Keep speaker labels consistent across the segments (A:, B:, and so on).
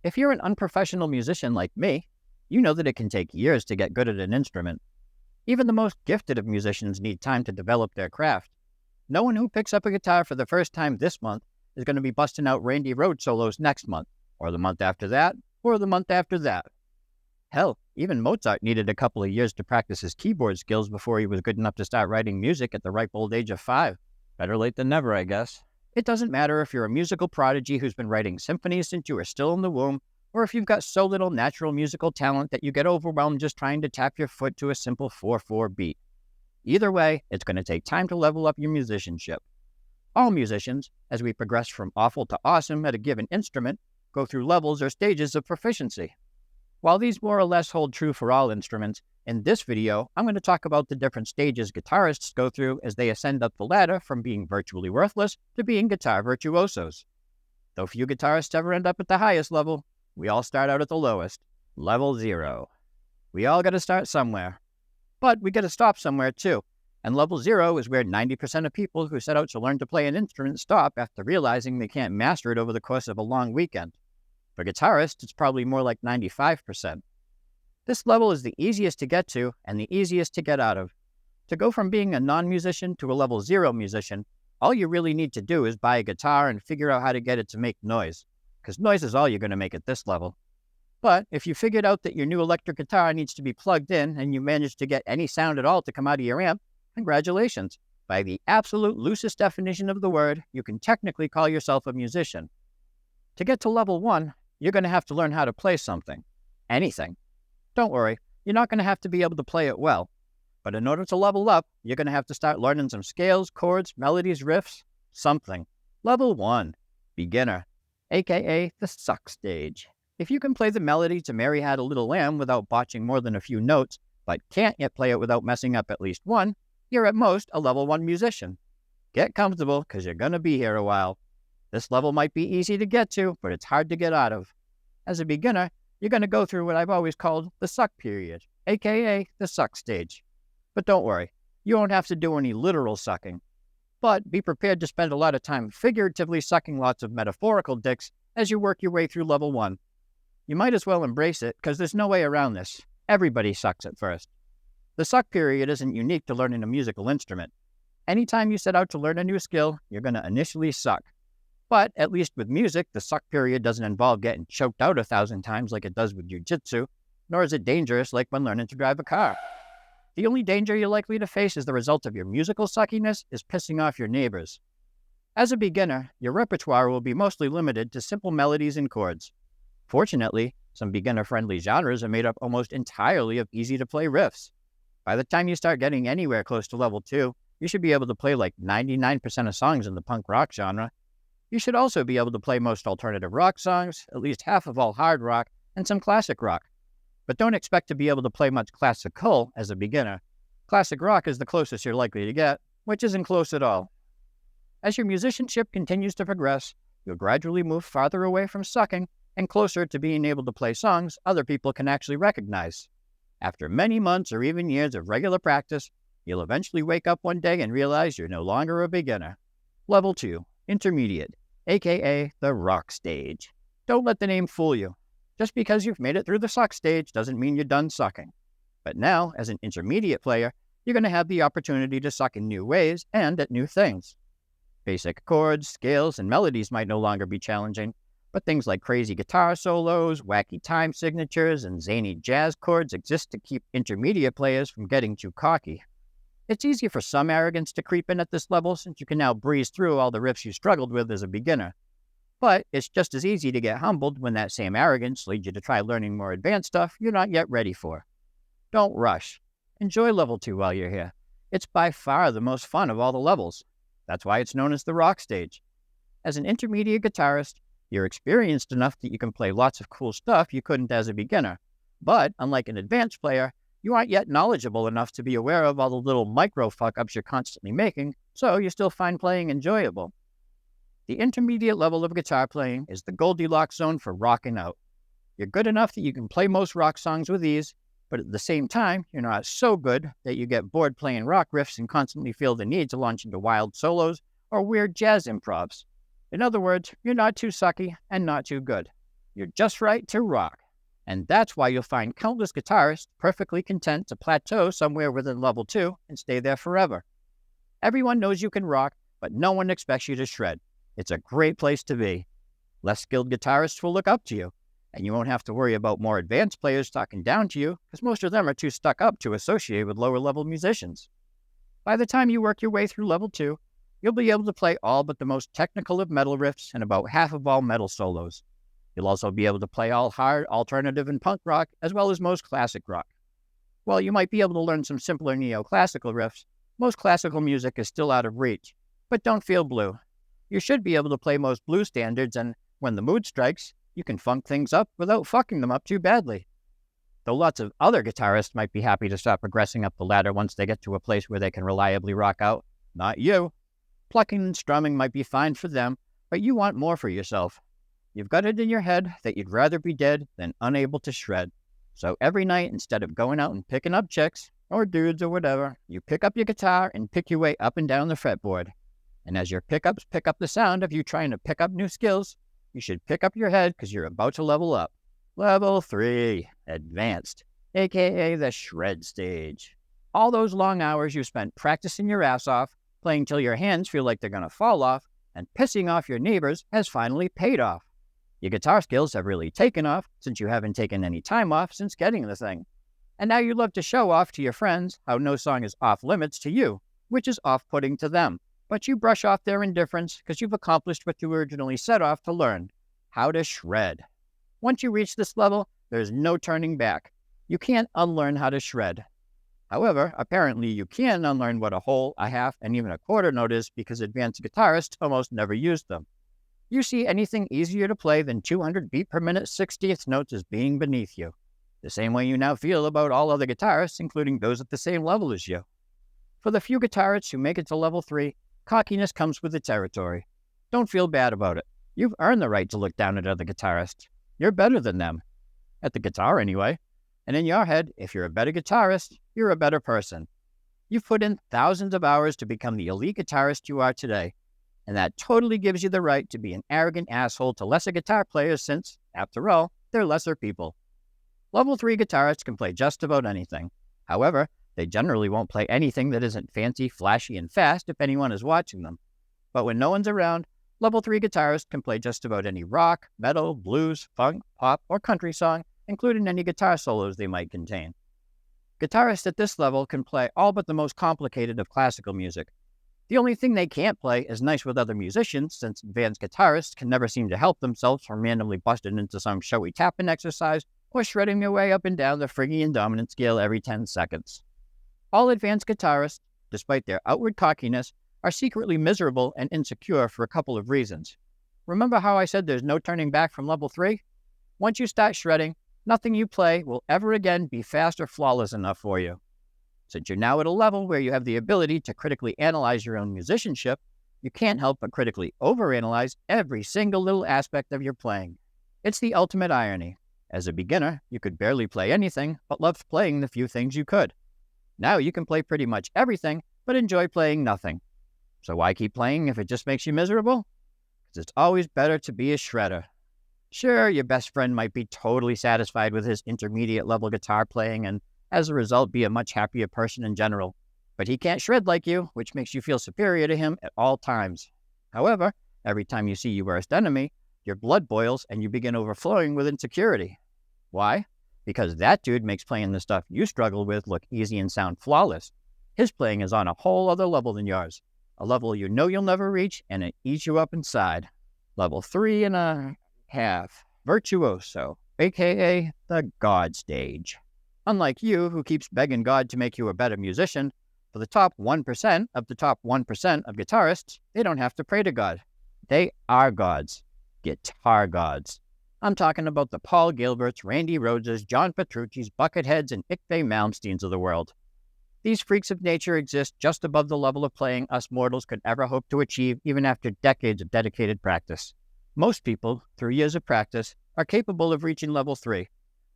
A: If you're an unprofessional musician like me, you know that it can take years to get good at an instrument. Even the most gifted of musicians need time to develop their craft. No one who picks up a guitar for the first time this month is going to be busting out Randy Rhoads solos next month, or the month after that, or the month after that. Hell, even Mozart needed a couple of years to practice his keyboard skills before he was good enough to start writing music at the ripe old age of 5. Better late than never, I guess. It doesn't matter if you're a musical prodigy who's been writing symphonies since you were still in the womb, or if you've got so little natural musical talent that you get overwhelmed just trying to tap your foot to a simple 4/4 beat. Either way, it's going to take time to level up your musicianship. All musicians, as we progress from awful to awesome at a given instrument, go through levels or stages of proficiency. While these more or less hold true for all instruments, in this video, I'm going to talk about the different stages guitarists go through as they ascend up the ladder from being virtually worthless to being guitar virtuosos. Though few guitarists ever end up at the highest level, we all start out at the lowest, level 0. We all got to start somewhere. But we got to stop somewhere too, and level 0 is where 90% of people who set out to learn to play an instrument stop after realizing they can't master it over the course of a long weekend. For guitarists, it's probably more like 95%. This level is the easiest to get to and the easiest to get out of. To go from being a non-musician to a level 0 musician, all you really need to do is buy a guitar and figure out how to get it to make noise, because noise is all you're going to make at this level. But if you figured out that your new electric guitar needs to be plugged in and you managed to get any sound at all to come out of your amp, congratulations. By the absolute loosest definition of the word, you can technically call yourself a musician. To get to level 1, you're going to have to learn how to play something. Anything. Don't worry, you're not going to have to be able to play it well. But in order to level up, you're going to have to start learning some scales, chords, melodies, riffs, something. Level 1. Beginner, aka the suck stage. If you can play the melody to Mary Had a Little Lamb without botching more than a few notes, but can't yet play it without messing up at least one, you're at most a level 1 musician. Get comfortable, because you're going to be here a while. This level might be easy to get to, but it's hard to get out of. As a beginner, you're going to go through what I've always called the suck period, aka the suck stage. But don't worry, you won't have to do any literal sucking. But be prepared to spend a lot of time figuratively sucking lots of metaphorical dicks as you work your way through level 1. You might as well embrace it, because there's no way around this. Everybody sucks at first. The suck period isn't unique to learning a musical instrument. Anytime you set out to learn a new skill, you're going to initially suck. But at least with music, the suck period doesn't involve getting choked out 1,000 times like it does with jiu-jitsu, nor is it dangerous like when learning to drive a car. The only danger you're likely to face as the result of your musical suckiness is pissing off your neighbors. As a beginner, your repertoire will be mostly limited to simple melodies and chords. Fortunately, some beginner-friendly genres are made up almost entirely of easy-to-play riffs. By the time you start getting anywhere close to level 2, you should be able to play like 99% of songs in the punk rock genre. You should also be able to play most alternative rock songs, at least half of all hard rock, and some classic rock. But don't expect to be able to play much classical as a beginner. Classic rock is the closest you're likely to get, which isn't close at all. As your musicianship continues to progress, you'll gradually move farther away from sucking and closer to being able to play songs other people can actually recognize. After many months or even years of regular practice, you'll eventually wake up one day and realize you're no longer a beginner. Level 2, intermediate, aka the rock stage. Don't let the name fool you. Just because you've made it through the suck stage doesn't mean you're done sucking. But now, as an intermediate player, you're going to have the opportunity to suck in new ways and at new things. Basic chords, scales, and melodies might no longer be challenging, but things like crazy guitar solos, wacky time signatures, and zany jazz chords exist to keep intermediate players from getting too cocky. It's easy for some arrogance to creep in at this level since you can now breeze through all the riffs you struggled with as a beginner. But it's just as easy to get humbled when that same arrogance leads you to try learning more advanced stuff you're not yet ready for. Don't rush. Enjoy level 2 while you're here. It's by far the most fun of all the levels. That's why it's known as the rock stage. As an intermediate guitarist, you're experienced enough that you can play lots of cool stuff you couldn't as a beginner. But, unlike an advanced player, you aren't yet knowledgeable enough to be aware of all the little micro fuck-ups you're constantly making, so you still find playing enjoyable. The intermediate level of guitar playing is the Goldilocks zone for rocking out. You're good enough that you can play most rock songs with ease, but at the same time, you're not so good that you get bored playing rock riffs and constantly feel the need to launch into wild solos or weird jazz improvs. In other words, you're not too sucky and not too good. You're just right to rock. And that's why you'll find countless guitarists perfectly content to plateau somewhere within level 2 and stay there forever. Everyone knows you can rock, but no one expects you to shred. It's a great place to be. Less skilled guitarists will look up to you, and you won't have to worry about more advanced players talking down to you, because most of them are too stuck up to associate with lower-level musicians. By the time you work your way through level 2, you'll be able to play all but the most technical of metal riffs and about half of all metal solos. You'll also be able to play all hard, alternative, and punk rock, as well as most classic rock. While you might be able to learn some simpler neoclassical riffs, most classical music is still out of reach. But don't feel blue. You should be able to play most blues standards, and when the mood strikes, you can funk things up without fucking them up too badly. Though lots of other guitarists might be happy to start progressing up the ladder once they get to a place where they can reliably rock out. Not you. Plucking and strumming might be fine for them, but you want more for yourself. You've got it in your head that you'd rather be dead than unable to shred. So every night, instead of going out and picking up chicks, or dudes or whatever, you pick up your guitar and pick your way up and down the fretboard. And as your pickups pick up the sound of you trying to pick up new skills, you should pick up your head because you're about to level up. Level 3, Advanced, aka the shred stage. All those long hours you spent practicing your ass off, playing till your hands feel like they're going to fall off, and pissing off your neighbors has finally paid off. Your guitar skills have really taken off since you haven't taken any time off since getting the thing. And now you love to show off to your friends how no song is off limits to you, which is off-putting to them. But you brush off their indifference because you've accomplished what you originally set off to learn: how to shred. Once you reach this level, there's no turning back. You can't unlearn how to shred. However, apparently you can unlearn what a whole, a half, and even a quarter note is because advanced guitarists almost never use them. You see anything easier to play than 200 beat per minute 60th notes as being beneath you. The same way you now feel about all other guitarists, including those at the same level as you. For the few guitarists who make it to level 3, cockiness comes with the territory. Don't feel bad about it. You've earned the right to look down at other guitarists. You're better than them. At the guitar, anyway. And in your head, if you're a better guitarist, you're a better person. You've put in thousands of hours to become the elite guitarist you are today. And that totally gives you the right to be an arrogant asshole to lesser guitar players since, after all, they're lesser people. Level 3 guitarists can play just about anything. However, they generally won't play anything that isn't fancy, flashy, and fast if anyone is watching them. But when no one's around, Level 3 guitarists can play just about any rock, metal, blues, funk, pop, or country song, including any guitar solos they might contain. Guitarists at this level can play all but the most complicated of classical music. The only thing they can't play is nice with other musicians, since advanced guitarists can never seem to help themselves from randomly busting into some showy tapping exercise or shredding their way up and down the Phrygian dominant scale every 10 seconds. All advanced guitarists, despite their outward cockiness, are secretly miserable and insecure for a couple of reasons. Remember how I said there's no turning back from level 3? Once you start shredding, nothing you play will ever again be fast or flawless enough for you. Since you're now at a level where you have the ability to critically analyze your own musicianship, you can't help but critically overanalyze every single little aspect of your playing. It's the ultimate irony. As a beginner, you could barely play anything, but loved playing the few things you could. Now you can play pretty much everything, but enjoy playing nothing. So why keep playing if it just makes you miserable? Because it's always better to be a shredder. Sure, your best friend might be totally satisfied with his intermediate level guitar playing and as a result be a much happier person in general. But he can't shred like you, which makes you feel superior to him at all times. However, every time you see your worst enemy, your blood boils and you begin overflowing with insecurity. Why? Because that dude makes playing the stuff you struggle with look easy and sound flawless. His playing is on a whole other level than yours. A level you know you'll never reach, and it eats you up inside. Level 3.5, Virtuoso, aka the God stage. Unlike you, who keeps begging God to make you a better musician, for the top 1% of the top 1% of guitarists, they don't have to pray to God. They are gods. Guitar gods. I'm talking about the Paul Gilberts, Randy Rhoadses, John Petruccis, Bucketheads, and Yngwie Malmsteens of the world. These freaks of nature exist just above the level of playing us mortals could ever hope to achieve even after decades of dedicated practice. Most people, through years of practice, are capable of reaching level 3,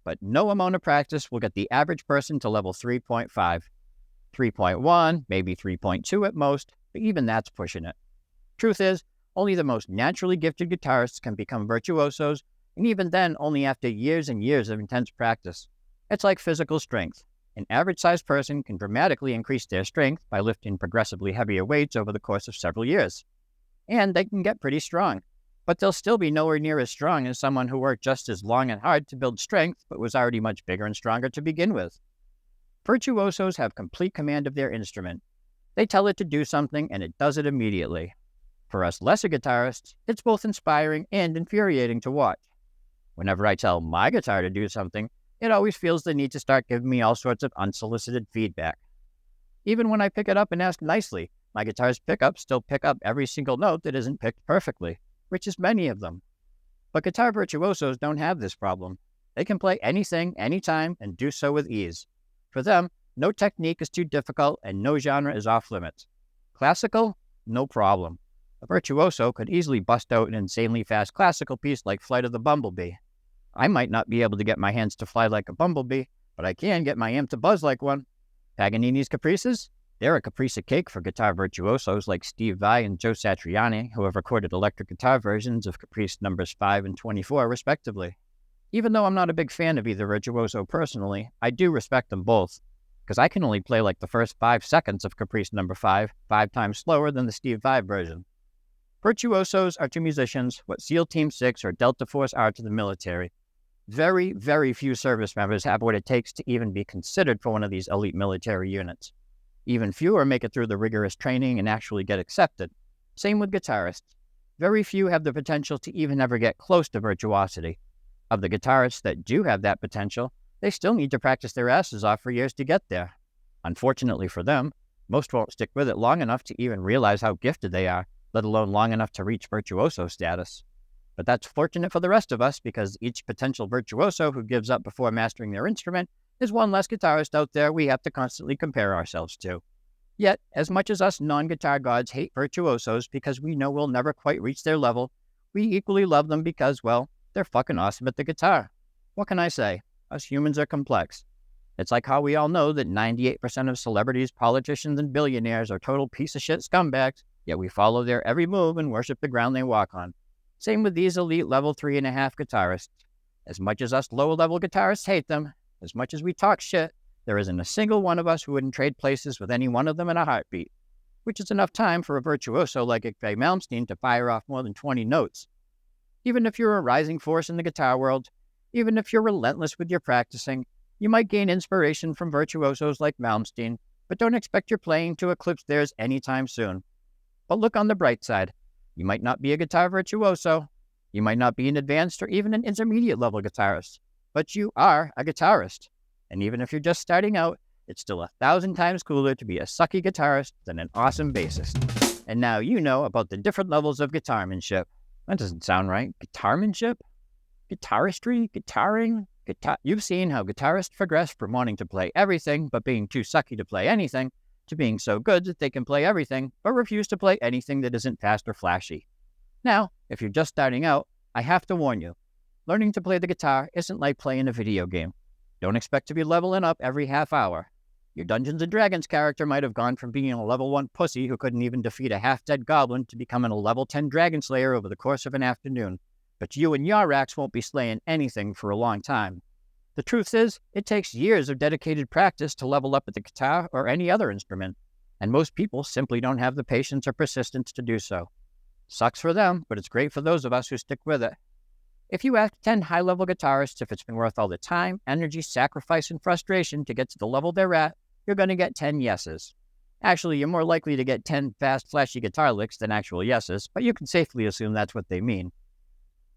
A: but no amount of practice will get the average person to level 3.5. 3.1, maybe 3.2 at most, but even that's pushing it. Truth is, only the most naturally gifted guitarists can become virtuosos, and even then only after years and years of intense practice. It's like physical strength. An average-sized person can dramatically increase their strength by lifting progressively heavier weights over the course of several years. And they can get pretty strong, but they'll still be nowhere near as strong as someone who worked just as long and hard to build strength but was already much bigger and stronger to begin with. Virtuosos have complete command of their instrument. They tell it to do something and it does it immediately. For us lesser guitarists, it's both inspiring and infuriating to watch. Whenever I tell my guitar to do something, it always feels the need to start giving me all sorts of unsolicited feedback. Even when I pick it up and ask nicely, my guitar's pickups still pick up every single note that isn't picked perfectly, which is many of them. But guitar virtuosos don't have this problem. They can play anything, anytime, and do so with ease. For them, no technique is too difficult and no genre is off limits. Classical? No problem. A virtuoso could easily bust out an insanely fast classical piece like Flight of the Bumblebee. I might not be able to get my hands to fly like a bumblebee, but I can get my amp to buzz like one. Paganini's Caprices? They're a caprice of cake for guitar virtuosos like Steve Vai and Joe Satriani, who have recorded electric guitar versions of Caprice numbers 5 and 24, respectively. Even though I'm not a big fan of either virtuoso personally, I do respect them both, because I can only play like the first 5 seconds of Caprice number 5 times slower than the Steve Vai version. Virtuosos are to musicians what SEAL Team 6 or Delta Force are to the military. Very, very few service members have what it takes to even be considered for one of these elite military units. Even fewer make it through the rigorous training and actually get accepted. Same with guitarists. Very few have the potential to even ever get close to virtuosity. Of the guitarists that do have that potential, they still need to practice their asses off for years to get there. Unfortunately for them, most won't stick with it long enough to even realize how gifted they are, let alone long enough to reach virtuoso status. But that's fortunate for the rest of us because each potential virtuoso who gives up before mastering their instrument is one less guitarist out there we have to constantly compare ourselves to. Yet, as much as us non-guitar gods hate virtuosos because we know we'll never quite reach their level, we equally love them because, well, they're fucking awesome at the guitar. What can I say? Us humans are complex. It's like how we all know that 98% of celebrities, politicians, and billionaires are total piece of shit scumbags, yet we follow their every move and worship the ground they walk on. Same with these elite level 3.5 guitarists. As much as us lower-level guitarists hate them, as much as we talk shit, there isn't a single one of us who wouldn't trade places with any one of them in a heartbeat, which is enough time for a virtuoso like Yngwie Malmsteen to fire off more than 20 notes. Even if you're a rising force in the guitar world, even if you're relentless with your practicing, you might gain inspiration from virtuosos like Malmsteen, but don't expect your playing to eclipse theirs anytime soon. But look on the bright side. You might not be a guitar virtuoso, you might not be an advanced or even an intermediate level guitarist, but you are a guitarist. And even if you're just starting out, it's still 1,000 times cooler to be a sucky guitarist than an awesome bassist. And now you know about the different levels of guitarmanship. That doesn't sound right. Guitarmanship? Guitaristry? Guitaring? You've seen how guitarists progress from wanting to play everything but being too sucky to play anything, to being so good that they can play everything, but refuse to play anything that isn't fast or flashy. Now, if you're just starting out, I have to warn you, learning to play the guitar isn't like playing a video game. Don't expect to be leveling up every half hour. Your Dungeons & Dragons character might have gone from being a level 1 pussy who couldn't even defeat a half-dead goblin to becoming a level 10 dragon slayer over the course of an afternoon. But you and your axe won't be slaying anything for a long time. The truth is, it takes years of dedicated practice to level up at the guitar or any other instrument, and most people simply don't have the patience or persistence to do so. Sucks for them, but it's great for those of us who stick with it. If you ask 10 high-level guitarists if it's been worth all the time, energy, sacrifice, and frustration to get to the level they're at, you're going to get 10 yeses. Actually, you're more likely to get 10 fast, flashy guitar licks than actual yeses, but you can safely assume that's what they mean.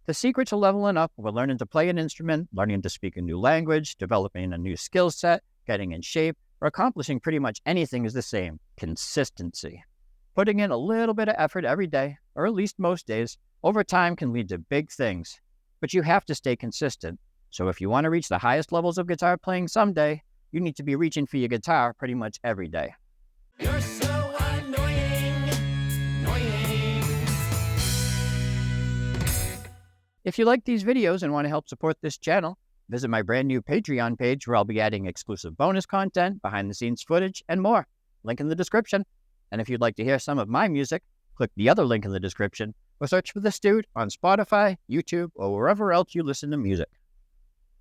A: The secret to leveling up with learning to play an instrument, learning to speak a new language, developing a new skill set, getting in shape, or accomplishing pretty much anything is the same: consistency. Putting in a little bit of effort every day, or at least most days, over time can lead to big things. But you have to stay consistent. So if you want to reach the highest levels of guitar playing someday, you need to be reaching for your guitar pretty much every day.
B: You're so annoying.
A: If you like these videos and want to help support this channel, visit my brand new Patreon page where I'll be adding exclusive bonus content, behind-the-scenes footage, and more. Link in the description. And if you'd like to hear some of my music, click the other link in the description, or search for The Stewed on Spotify, YouTube, or wherever else you listen to music.